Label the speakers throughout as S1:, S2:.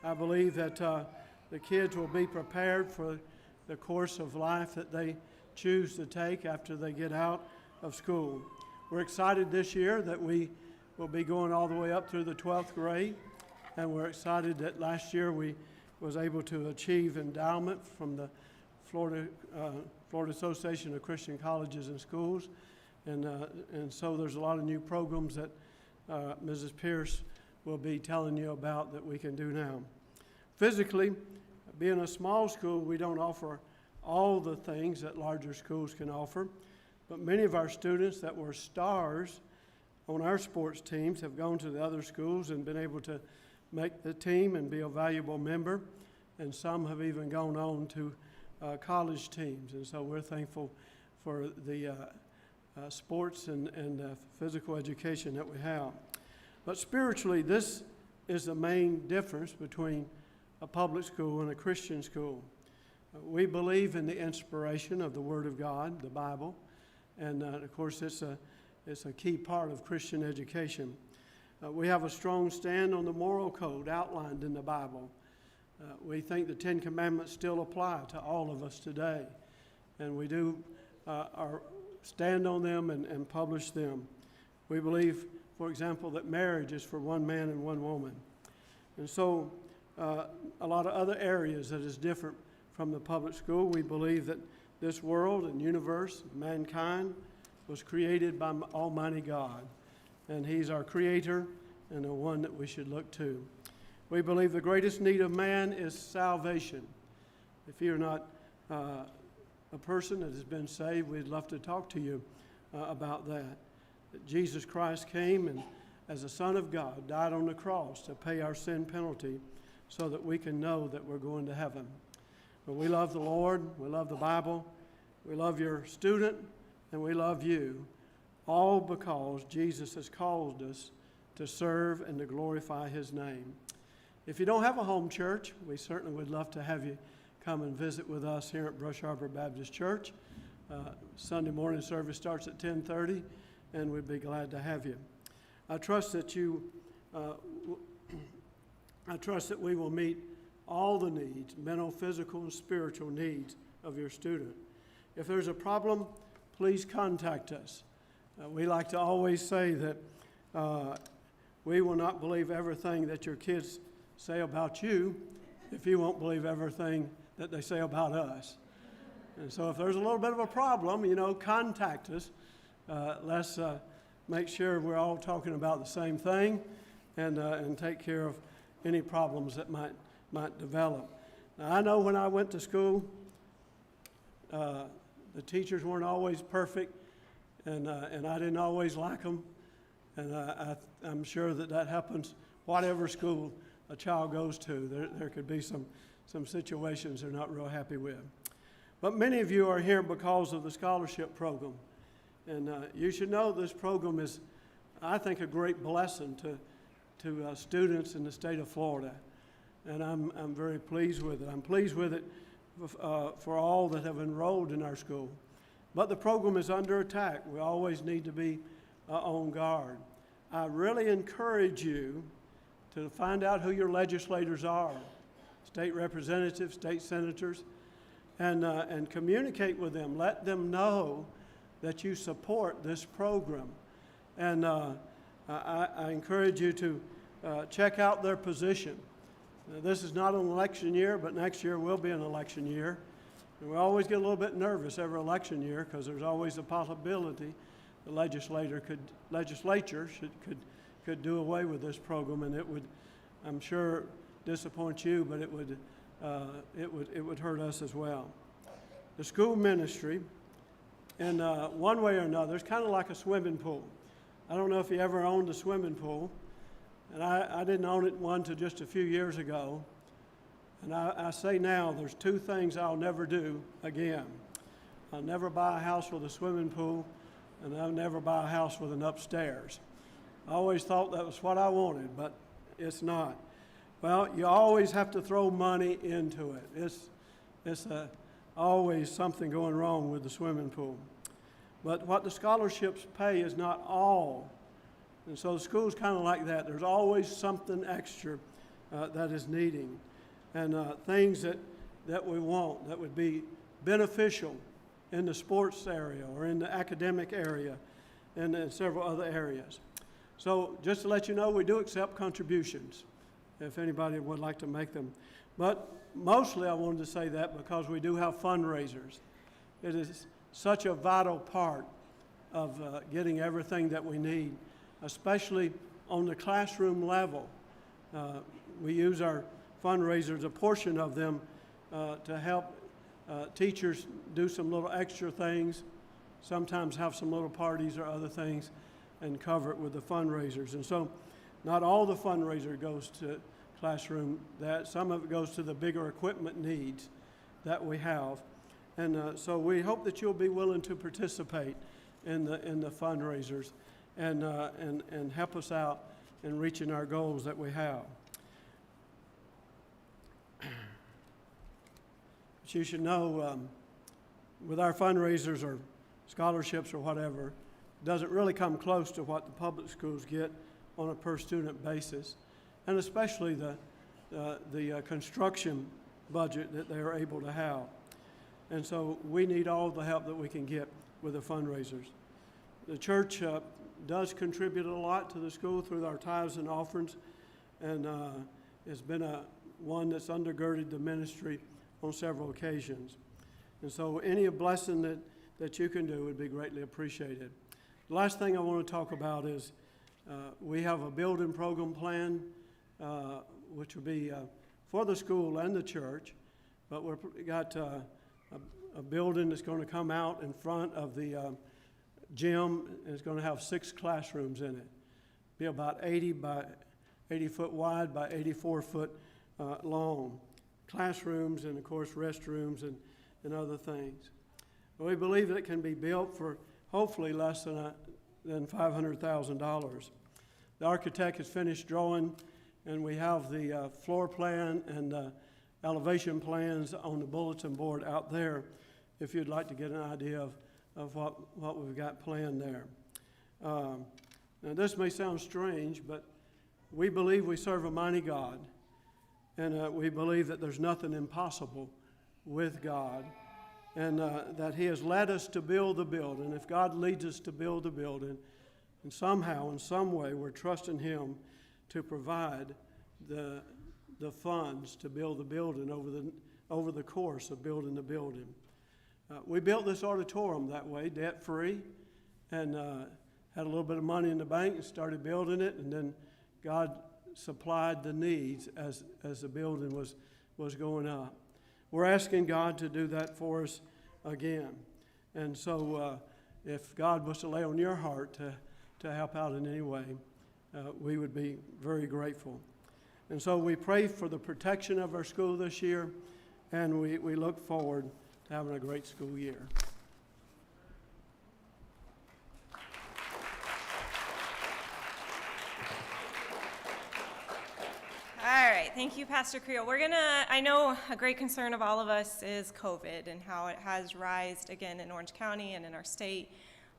S1: I believe that the kids will be prepared for the course of life that they choose to take after they get out of school. We're excited this year that we will be going all the way up through the 12th grade, and we're excited that last year we was able to achieve endowment from the Florida Association of Christian Colleges and Schools, and so there's a lot of new programs that Mrs. Pierce will be telling you about that we can do now. Physically, being a small school, we don't offer all the things that larger schools can offer, but many of our students that were stars on our sports teams have gone to the other schools and been able to make the team and be a valuable member, and some have even gone on to college teams, and so we're thankful for the sports and physical education that we have. But spiritually, this is the main difference between a public school and a Christian school. We believe in the inspiration of the Word of God, the Bible, and of course it's a key part of Christian education. We have a strong stand on the moral code outlined in the Bible. We think the Ten Commandments still apply to all of us today, and we do stand on them and publish them. We believe, for example, that marriage is for one man and one woman. And so a lot of other areas that is different from the public school. We believe that this world and universe, mankind, was created by Almighty God, and He's our Creator and the one that we should look to. We believe the greatest need of man is salvation. If you're not a person that has been saved, we'd love to talk to you about that. That Jesus Christ came and, as the Son of God, died on the cross to pay our sin penalty so that we can know that we're going to heaven. But we love the Lord, we love the Bible, we love your student, and we love you, all because Jesus has called us to serve and to glorify His name. If you don't have a home church, we certainly would love to have you come and visit with us here at Brush Arbor Baptist Church. Sunday morning service starts at 10:30, and we'd be glad to have you. I trust that we will meet all the needs, mental, physical, and spiritual needs of your student. If there's a problem, please contact us. We like to always say that we will not believe everything that your kids say about you if you won't believe everything that they say about us. And so if there's a little bit of a problem, contact us. Let's make sure we're all talking about the same thing and take care of any problems that might develop. Now, I know when I went to school, the teachers weren't always perfect, and I didn't always like them, and I'm sure that happens whatever school a child goes to. There could be some situations they're not real happy with. But many of you are here because of the scholarship program, and you should know this program is, I think, a great blessing to students in the state of Florida, and I'm very pleased with it. I'm pleased with it for all that have enrolled in our school. But the program is under attack. We always need to be on guard. I really encourage you to find out who your legislators are, state representatives, state senators, and communicate with them. Let them know that you support this program. And I encourage you to check out their position. This is not an election year, but next year will be an election year. And we always get a little bit nervous every election year because there's always a possibility the legislature could do away with this program, and it would, I'm sure, disappoint you, but it would hurt us as well. The school ministry, in one way or another, is kind of like a swimming pool. I don't know if you ever owned a swimming pool, and I didn't own one until just a few years ago. And I say now, there's two things I'll never do again. I'll never buy a house with a swimming pool, and I'll never buy a house with an upstairs. I always thought that was what I wanted, but it's not. Well, you always have to throw money into it. It's always something going wrong with the swimming pool. But what the scholarships pay is not all. And so the school's kind of like that. There's always something extra that is needing, and things that we want that would be beneficial in the sports area or in the academic area and in several other areas. So just to let you know, we do accept contributions if anybody would like to make them. But mostly I wanted to say that because we do have fundraisers. It is such a vital part of getting everything that we need, especially on the classroom level. We use our fundraisers, a portion of them, to help teachers do some little extra things, sometimes have some little parties or other things, and cover it with the fundraisers. And so not all the fundraiser goes to classroom, that some of it goes to the bigger equipment needs that we have. And so we hope that you'll be willing to participate in the fundraisers and help us out in reaching our goals that we have. But you should know, with our fundraisers or scholarships or whatever, it doesn't really come close to what the public schools get on a per student basis, and especially the construction budget that they are able to have. And so we need all the help that we can get with the fundraisers. The church does contribute a lot to the school through our tithes and offerings, and it's been one that's undergirded the ministry on several occasions. And so any blessing that you can do would be greatly appreciated. The last thing I want to talk about is we have a building program plan, which will be for the school and the church, but we've got a building that's going to come out in front of the gym, and it's going to have 6 classrooms in it. Be about 80 foot wide by 84 foot long. Classrooms and, of course, restrooms and other things. But we believe that it can be built for hopefully less than $500,000. The architect has finished drawing, and we have the floor plan and elevation plans on the bulletin board out there if you'd like to get an idea of what we've got planned there. Now this may sound strange, but we believe we serve a mighty God, and we believe that there's nothing impossible with God, and that He has led us to build the building. If God leads us to build the building, and somehow, in some way, we're trusting Him to provide the funds to build the building over the course of building the building. We built this auditorium that way, debt-free, and had a little bit of money in the bank and started building it, and then God supplied the needs as the building was going up. We're asking God to do that for us again. And so if God was to lay on your heart to help out in any way, we would be very grateful. And so we pray for the protection of our school this year, and we look forward to having a great school year.
S2: All right, thank you, Pastor Creel. I know a great concern of all of us is COVID and how it has risen again in Orange County and in our state.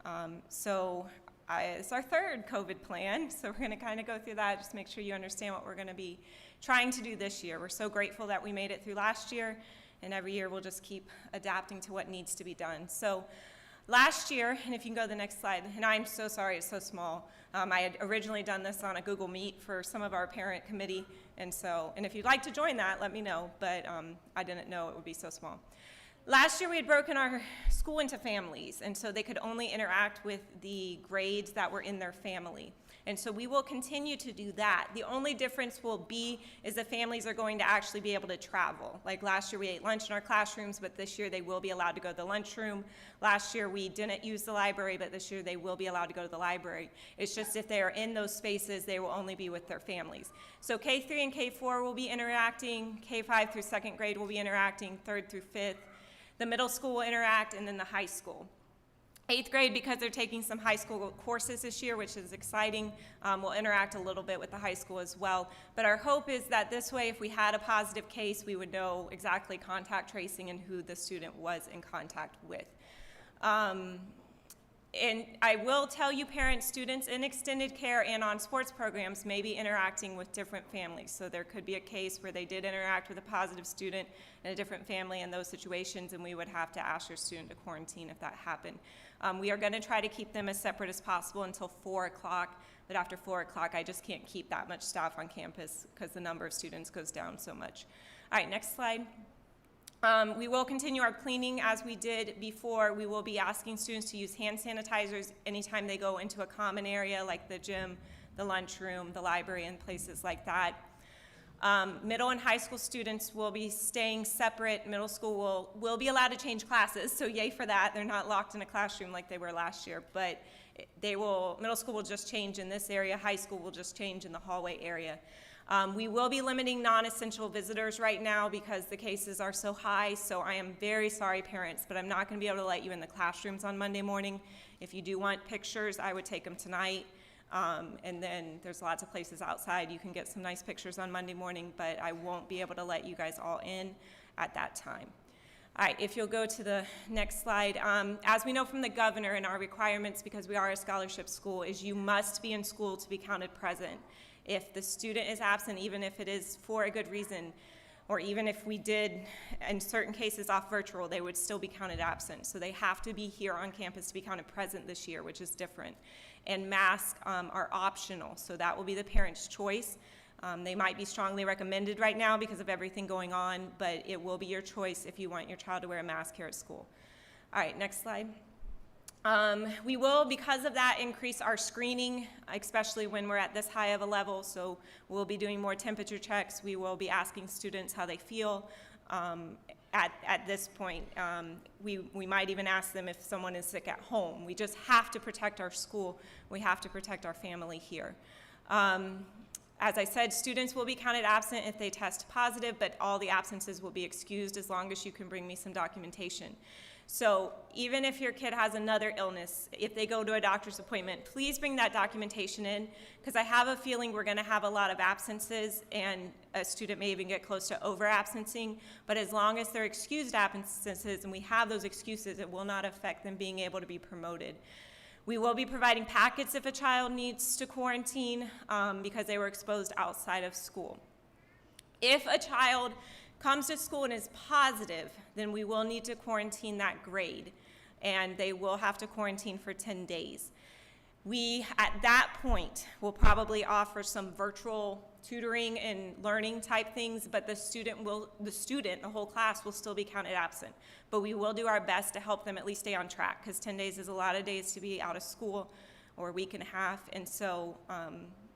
S2: It's our third COVID plan, so we're going to kind of go through that, just make sure you understand what we're going to be trying to do this year. We're so grateful that we made it through last year, and every year we'll just keep adapting to what needs to be done. So last year, and if you can go to the next slide, and I'm so sorry it's so small. I had originally done this on a Google Meet for some of our parent committee, and if you'd like to join that, let me know, but I didn't know it would be so small. Last year we had broken our school into families, and so they could only interact with the grades that were in their family. And so we will continue to do that. The only difference will be is the families are going to actually be able to travel. Like last year we ate lunch in our classrooms, but this year they will be allowed to go to the lunchroom. Last year we didn't use the library, but this year they will be allowed to go to the library. It's just if they are in those spaces, they will only be with their families. So K3 and K4 will be interacting, K5 through 2nd grade will be interacting, 3rd through 5th. The middle school will interact, and then the high school. 8th grade, because they're taking some high school courses this year, which is exciting, will interact a little bit with the high school as well. But our hope is that this way, if we had a positive case, we would know exactly contact tracing and who the student was in contact with. And I will tell you, parents, students in extended care and on sports programs may be interacting with different families. So there could be a case where they did interact with a positive student in a different family in those situations, and we would have to ask your student to quarantine if that happened. We are going to try to keep them as separate as possible until 4 o'clock, but after 4 o'clock, I just can't keep that much staff on campus because the number of students goes down so much. All right, next slide. We will continue our cleaning as we did before. We will be asking students to use hand sanitizers anytime they go into a common area like the gym, the lunchroom, the library, and places like that. Middle and high school students will be staying separate. Middle school will be allowed to change classes, so yay for that. They're not locked in a classroom like they were last year, but middle school will just change in this area. High school will just change in the hallway area. We will be limiting non-essential visitors right now because the cases are so high, so I am very sorry, parents, but I'm not going to be able to let you in the classrooms on Monday morning. If you do want pictures, I would take them tonight, and then there's lots of places outside. You can get some nice pictures on Monday morning, but I won't be able to let you guys all in at that time. All right, if you'll go to the next slide. As we know from the governor and our requirements, because we are a scholarship school, is you must be in school to be counted present. If the student is absent, even if it is for a good reason, or even if we did, in certain cases, off virtual, they would still be counted absent. So they have to be here on campus to be counted present this year, which is different. And masks are optional, so that will be the parent's choice. They might be strongly recommended right now because of everything going on, but it will be your choice if you want your child to wear a mask here at school. All right, next slide. We will, because of that, increase our screening, especially when we're at this high of a level. So we'll be doing more temperature checks. We will be asking students how they feel. At this point, we might even ask them if someone is sick at home. We just have to protect our school. We have to protect our family here. As I said, students will be counted absent if they test positive, but all the absences will be excused as long as you can bring me some documentation. So even if your kid has another illness, if they go to a doctor's appointment, please bring that documentation in, because I have a feeling we're going to have a lot of absences, and a student may even get close to over-absencing. But as long as they're excused absences and we have those excuses, it will not affect them being able to be promoted. We will be providing packets if a child needs to quarantine because they were exposed outside of school. If a child comes to school and is positive, then we will need to quarantine that grade, and they will have to quarantine for 10 days. We, at that point, will probably offer some virtual tutoring and learning type things, but the whole class will still be counted absent. But we will do our best to help them at least stay on track, because 10 days is a lot of days to be out of school, or a week and a half, and so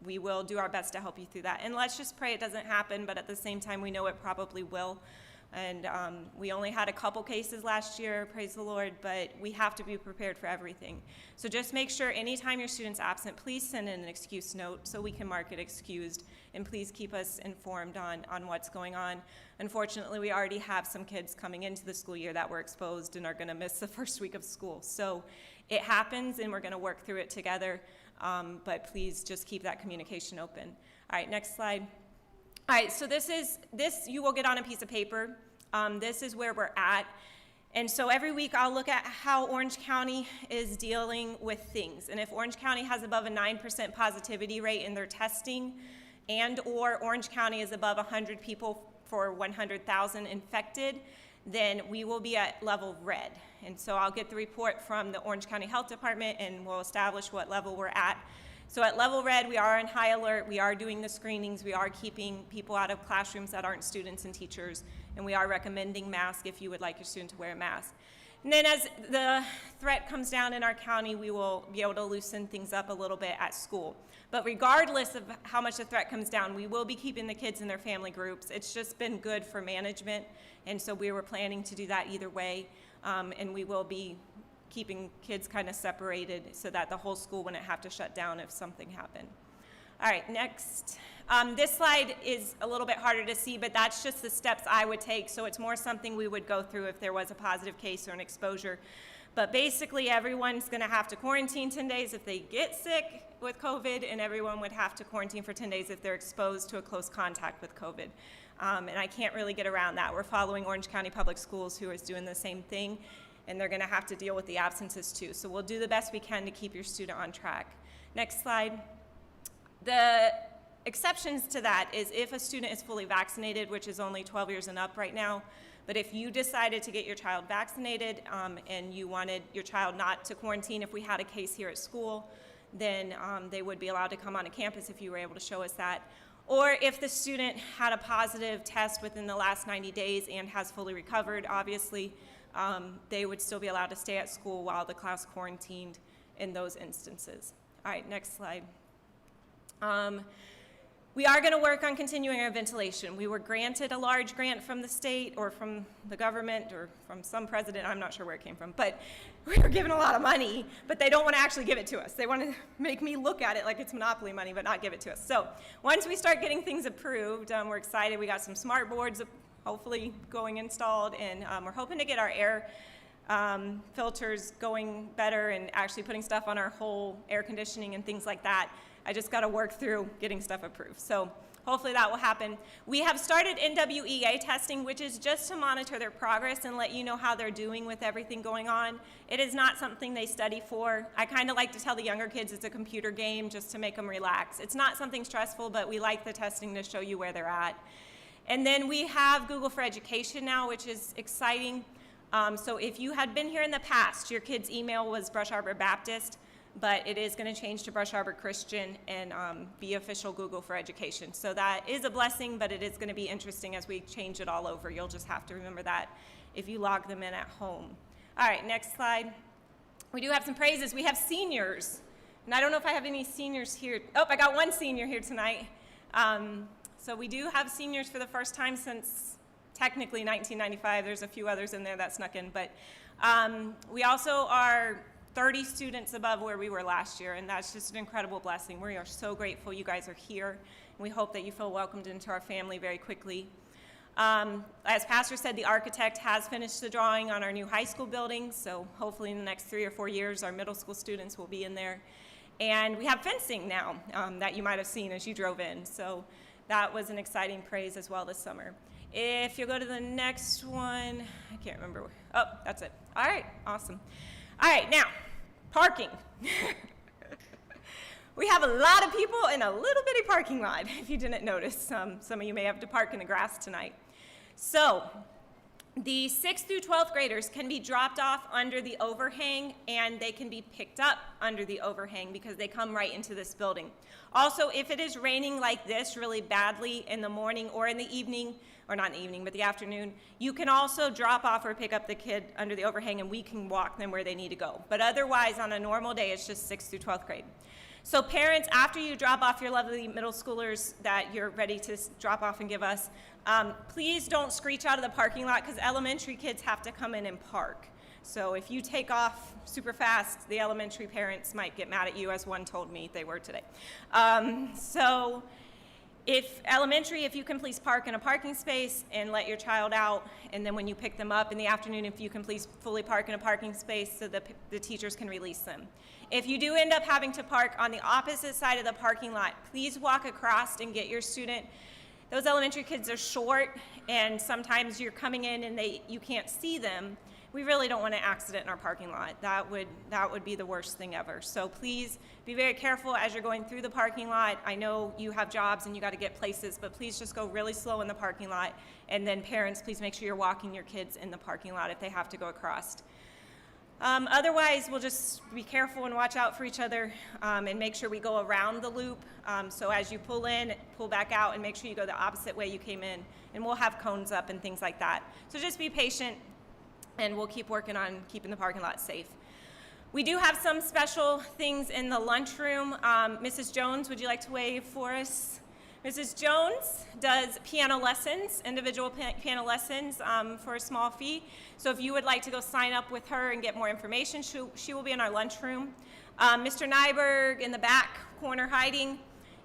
S2: we will do our best to help you through that. And let's just pray it doesn't happen, but at the same time, we know it probably will. And we only had a couple cases last year, praise the Lord, but we have to be prepared for everything. So just make sure anytime your student's absent, please send in an excuse note so we can mark it excused, and please keep us informed on what's going on. Unfortunately, we already have some kids coming into the school year that were exposed and are going to miss the first week of school. So it happens, and we're going to work through it together. But please just keep that communication open. All right, next slide. All right, so this you will get on a piece of paper. This is where we're at. And so every week I'll look at how Orange County is dealing with things. And if Orange County has above a 9% positivity rate in their testing, and or Orange County is above 100 people for 100,000 infected, then we will be at level red. And so I'll get the report from the Orange County Health Department, and we'll establish what level we're at. So at level red, we are on high alert. We are doing the screenings. We are keeping people out of classrooms that aren't students and teachers. And we are recommending masks if you would like your student to wear a mask. And then as the threat comes down in our county, we will be able to loosen things up a little bit at school. But regardless of how much the threat comes down, we will be keeping the kids in their family groups. It's just been good for management. And so we were planning to do that either way. And we will be keeping kids kind of separated so that the whole school wouldn't have to shut down if something happened. All right, next. This slide is a little bit harder to see, but that's just the steps I would take. So it's more something we would go through if there was a positive case or an exposure. But basically, everyone's going to have to quarantine 10 days if they get sick with COVID, and everyone would have to quarantine for 10 days if they're exposed to a close contact with COVID. And I can't really get around that. We're following Orange County Public Schools, who is doing the same thing. and they're gonna have to deal with the absences too. So we'll do the best we can to keep your student on track. Next slide. The exceptions to that is if a student is fully vaccinated, which is only 12 years and up right now, but if you decided to get your child vaccinated and you wanted your child not to quarantine if we had a case here at school, then they would be allowed to come onto campus if you were able to show us that. Or if the student had a positive test within the last 90 days and has fully recovered, obviously, they would still be allowed to stay at school while the class quarantined in those instances. All right, next slide. We are going to work on continuing our ventilation. We were granted a large grant from the state or from the government or from some president, I'm not sure where it came from, but we were given a lot of money, but they don't want to actually give it to us. They want to make me look at it like it's monopoly money, but not give it to us. So once we start getting things approved, we're excited. We got some smart boards hopefully going installed, and we're hoping to get our air filters going better and actually putting stuff on our whole air conditioning and things like that. I just got to work through getting stuff approved. So hopefully that will happen. We have started Nwea testing, which is just to monitor their progress and let you know how they're doing with everything going on. It is not something they study for. I kind of like to tell the younger kids it's a computer game just to make them relax. It's not something stressful, but we like the testing to show you where they're at. And then we have Google for Education now, which is exciting. So if you had been here in the past, your kid's email was Brush Arbor Baptist, but it is going to change to Brush Arbor Christian and be official Google for Education. So that is a blessing, but it is going to be interesting as we change it all over. You'll just have to remember that if you log them in at home. All right, next slide. We do have some praises. We have seniors, and I don't know if I have any seniors here. Oh, I got one senior here tonight. So we do have seniors for the first time since technically 1995. There's a few others in there that snuck in, but we also are 30 students above where we were last year, and that's just an incredible blessing. We are so grateful you guys are here, and we hope that you feel welcomed into our family very quickly. As Pastor said, the architect has finished the drawing on our new high school building, so hopefully in the next 3 or 4 years, our middle school students will be in there. And we have fencing now that you might have seen as you drove in, so that was an exciting praise as well this summer. If you go to the next one, I can't remember. Oh, that's it. All right, awesome. All right, now, parking. We have a lot of people in a little bitty parking lot, if you didn't notice. Some of you may have to park in the grass tonight. So, the 6th through 12th graders can be dropped off under the overhang, and they can be picked up under the overhang because they come right into this building. Also, if it is raining like this really badly in the morning or in the evening, or not in the evening, but the afternoon, you can also drop off or pick up the kid under the overhang, and we can walk them where they need to go. But otherwise, on a normal day, it's just 6th through 12th grade. So parents, after you drop off your lovely middle schoolers that you're ready to drop off and give us, please don't screech out of the parking lot because elementary kids have to come in and park. So if you take off super fast, the elementary parents might get mad at you, as one told me they were today. If you can please park in a parking space and let your child out, and then when you pick them up in the afternoon, if you can please fully park in a parking space so the teachers can release them. If you do end up having to park on the opposite side of the parking lot, please walk across and get your student. Those elementary kids are short, and sometimes you're coming in and you can't see them. We really don't want an accident in our parking lot. That would be the worst thing ever. So please be very careful as you're going through the parking lot. I know you have jobs and you got to get places, but please just go really slow in the parking lot. And then parents, please make sure you're walking your kids in the parking lot if they have to go across. Otherwise, we'll just be careful and watch out for each other and make sure we go around the loop. So as you pull in, pull back out, and make sure you go the opposite way you came in. And we'll have cones up and things like that. So just be patient, and we'll keep working on keeping the parking lot safe. We do have some special things in the lunchroom. Mrs. Jones, would you like to wave for us? Mrs. Jones does piano lessons, individual piano lessons for a small fee. So if you would like to go sign up with her and get more information, she will be in our lunchroom. Mr. Nyberg in the back corner hiding,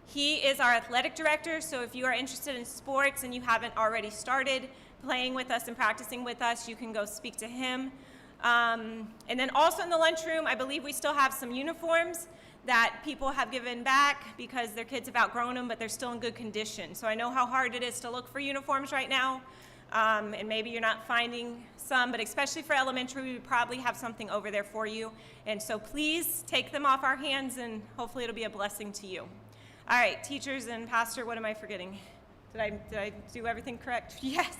S2: he is our athletic director. So if you are interested in sports and you haven't already started playing with us and practicing with us, you can go speak to him. And then also in the lunchroom, I believe we still have some uniforms that people have given back because their kids have outgrown them, but they're still in good condition. So I know how hard it is to look for uniforms right now. And maybe you're not finding some, but especially for elementary, we probably have something over there for you. And so please take them off our hands, and hopefully it'll be a blessing to you. All right, teachers and pastor, what am I forgetting? Did I do everything correct? Yes,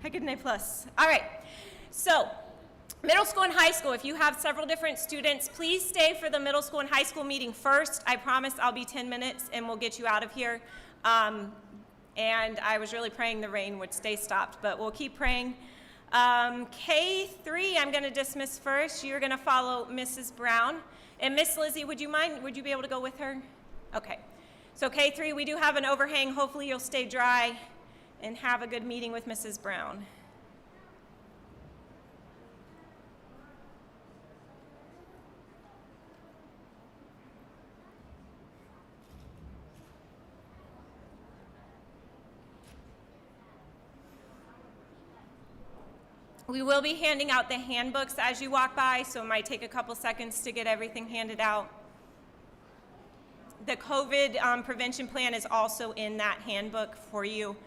S2: I get an A+. All right, so middle school and high school, if you have several different students, please stay for the middle school and high school meeting first. I promise I'll be 10 minutes and we'll get you out of here. And I was really praying the rain would stay stopped, but we'll keep praying. K3, I'm going to dismiss first. You're going to follow Mrs. Brown. And Miss Lizzie, would you be able to go with her? Okay. So K3, we do have an overhang. Hopefully you'll stay dry and have a good meeting with Mrs. Brown. We will be handing out the handbooks as you walk by, so it might take a couple seconds to get everything handed out. The COVID prevention plan is also in that handbook for you.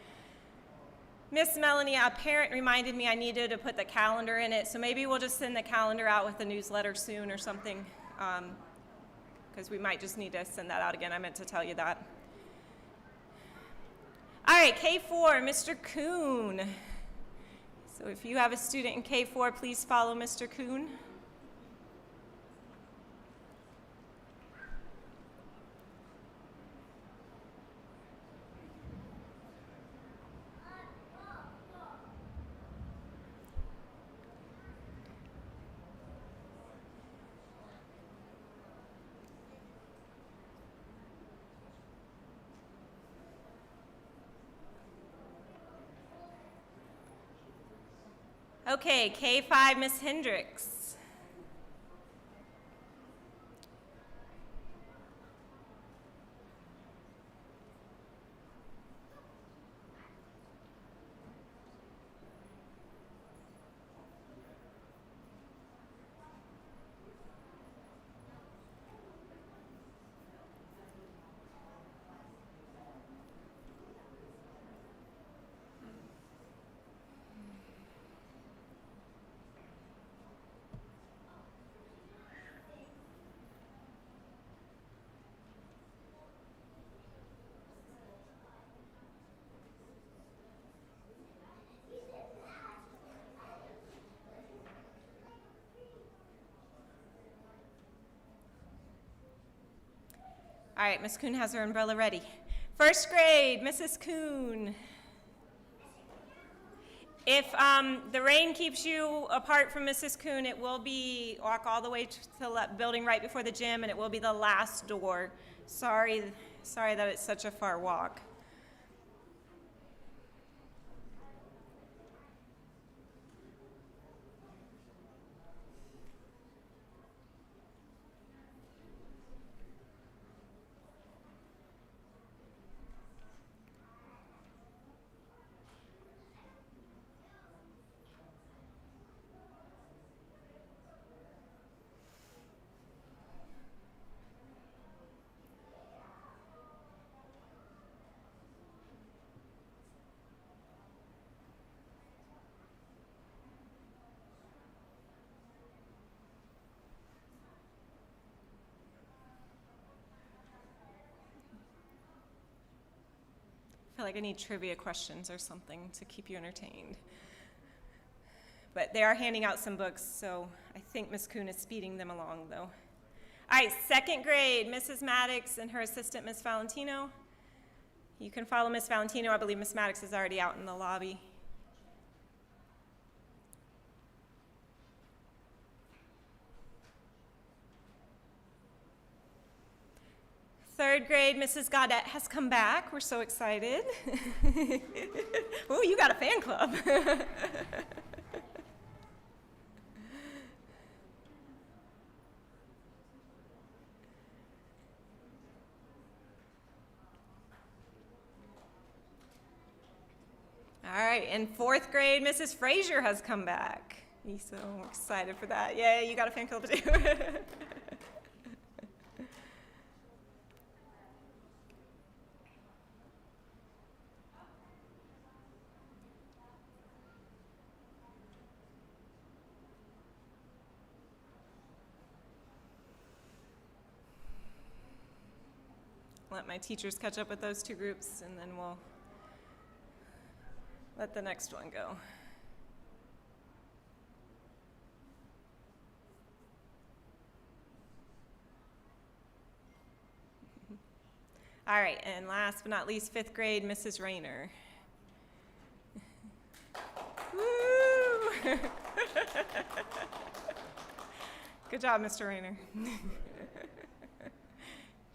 S2: Miss Melanie, a parent reminded me I needed to put the calendar in it, so maybe we'll just send the calendar out with the newsletter soon or something, because we might just need to send that out again. I meant to tell you that. All right, K4, Mr. Kuhn. So if you have a student in K4, please follow Mr. Kuhn. Okay, K5, Miss Hendricks. All right, Miss Kuhn has her umbrella ready. First grade, Mrs. Kuhn. If the rain keeps you apart from Mrs. Kuhn, it will be walk all the way to the building right before the gym, and it will be the last door. Sorry that it's such a far walk. I feel like I need trivia questions or something to keep you entertained. But they are handing out some books, so I think Ms. Kuhn is speeding them along, though. All right, second grade, Mrs. Maddox and her assistant, Ms. Valentino. You can follow Ms. Valentino. I believe Ms. Maddox is already out in the lobby. Third grade, Mrs. Gaudette has come back. We're so excited. Oh, you got a fan club. All right, in fourth grade, Mrs. Frazier has come back. He's so excited for that. Yeah, you got a fan club too. let my teachers catch up with those two groups, and then we'll let the next one go. All right, and last but not least, 5th grade, Mrs. Rayner. Woo! Good job, Mr. Rayner.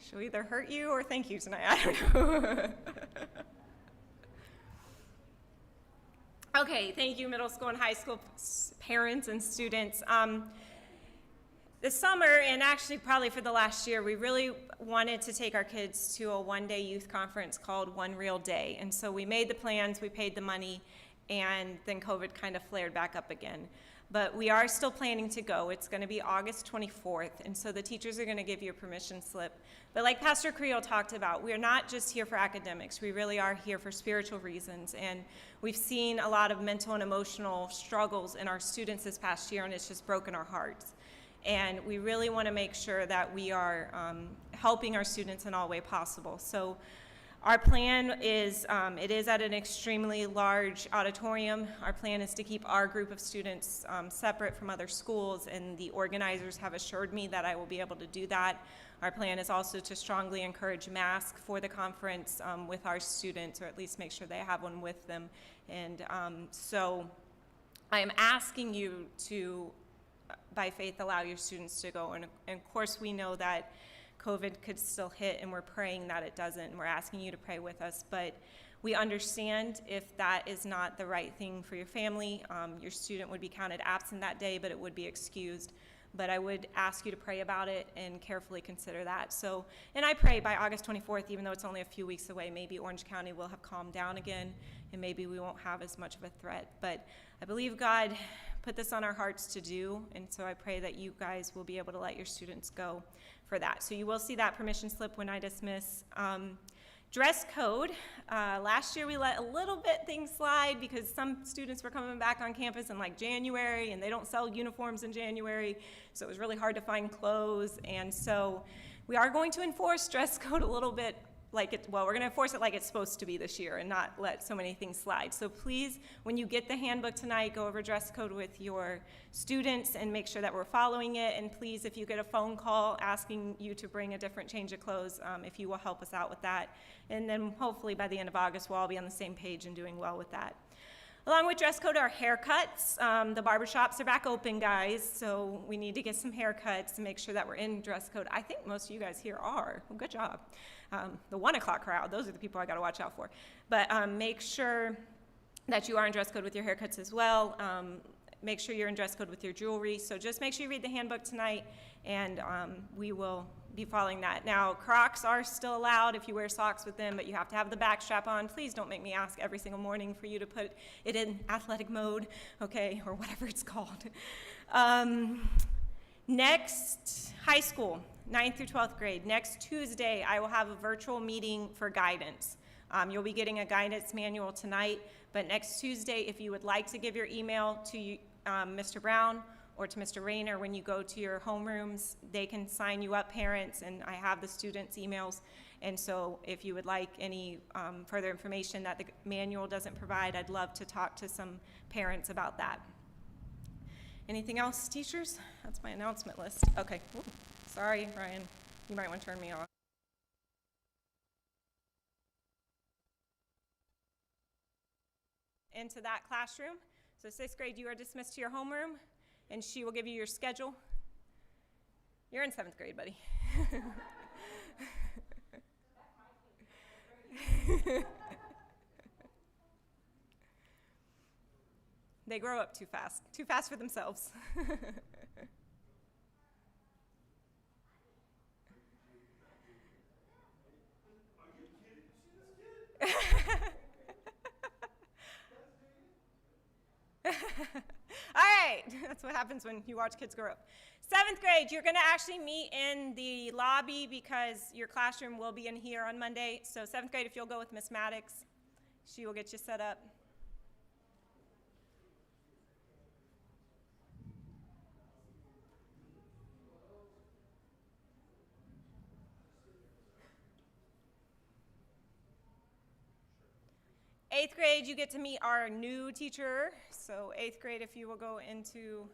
S2: She'll either hurt you or thank you tonight, I don't know. Okay, thank you, middle school and high school parents and students. This summer, and actually probably for the last year, we really wanted to take our kids to a one-day youth conference called One Real Day. And so we made the plans, we paid the money, and then COVID kind of flared back up again. But we are still planning to go. It's going to be August 24th, and so the teachers are going to give you a permission slip. But like Pastor Creel talked about, we're not just here for academics. We really are here for spiritual reasons, and we've seen a lot of mental and emotional struggles in our students this past year, and it's just broken our hearts. And we really want to make sure that we are helping our students in all way possible. So our plan is, it is at an extremely large auditorium. Our plan is to keep our group of students separate from other schools, and the organizers have assured me that I will be able to do that. Our plan is also to strongly encourage masks for the conference with our students, or at least make sure they have one with them. And so I am asking you to, by faith, allow your students to go. And of course, we know that COVID could still hit, and we're praying that it doesn't, and we're asking you to pray with us. But we understand if that is not the right thing for your family. Your student would be counted absent that day, but it would be excused. But I would ask you to pray about it and carefully consider that. So, and I pray by August 24th, even though it's only a few weeks away, maybe Orange County will have calmed down again, and maybe we won't have as much of a threat. But I believe God put this on our hearts to do, and so I pray that you guys will be able to let your students go for that. So you will see that permission slip when I dismiss. Dress code. Last year we let a little bit things slide because some students were coming back on campus in like January, and they don't sell uniforms in January, so it was really hard to find clothes. And so we are going to enforce dress code a little bit like it, well, we're going to enforce it like it's supposed to be this year and not let so many things slide. So please, when you get the handbook tonight, go over dress code with your students and make sure that we're following it. And please, if you get a phone call asking you to bring a different change of clothes, if you will help us out with that. And then hopefully by the end of August, we'll all be on the same page and doing well with that. Along with dress code are haircuts. The barbershops are back open, guys, so we need to get some haircuts to make sure that we're in dress code. I think most of you guys here are. Well, good job. The 1 o'clock crowd, those are the people I got to watch out for. But make sure that you are in dress code with your haircuts as well. Make sure you're in dress code with your jewelry. So just make sure you read the handbook tonight, and we will be following that. Now, Crocs are still allowed if you wear socks with them, but you have to have the back strap on. Please don't make me ask every single morning for you to put it in athletic mode, okay, or whatever it's called. Next, high school, 9th through 12th grade. Next Tuesday, I will have a virtual meeting for guidance. You'll be getting a guidance manual tonight, but next Tuesday, if you would like to give your email to Mr. Brown or to Mr. Rayner when you go to your homerooms, they can sign you up, parents, and I have the students' emails. And so if you would like any further information that the manual doesn't provide, I'd love to talk to some parents about that. Anything else, teachers? That's my announcement list. Okay. Ooh, sorry, Ryan. You might want to turn me off. Into that classroom. So 6th grade, you are dismissed to your homeroom, and she will give you your schedule. You're in 7th grade, buddy. They grow up too fast for themselves. All right, that's what happens when you watch kids grow up. 7th grade, you're going to actually meet in the lobby because your classroom will be in here on Monday. So 7th grade, if you'll go with Miss Maddox, she will get you set up. 8th grade, you get to meet our new teacher. So 8th grade, if you will go into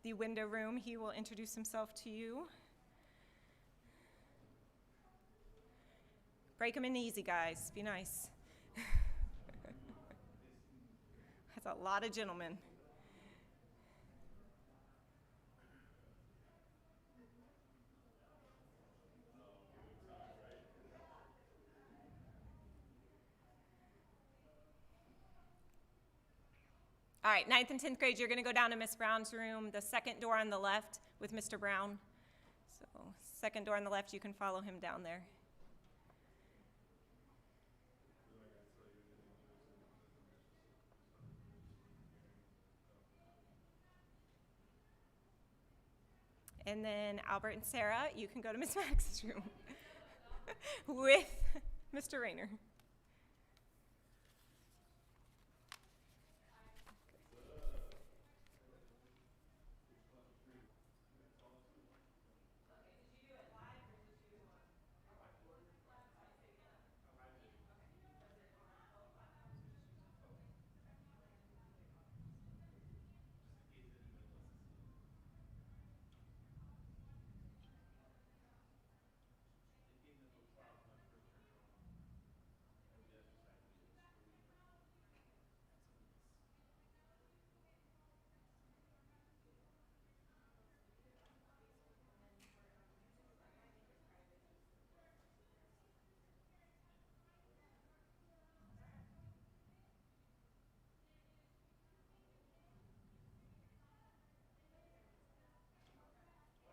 S2: the window room, he will introduce himself to you. Break them in easy, guys. Be nice. That's a lot of gentlemen. All right, 9th and 10th grade, you're going to go down to Miss Brown's room, the second door on the left with Mr. Brown. So second door on the left, you can follow him down there. And then Albert and Sarah, you can go to Miss Max's room with Mr. Rayner.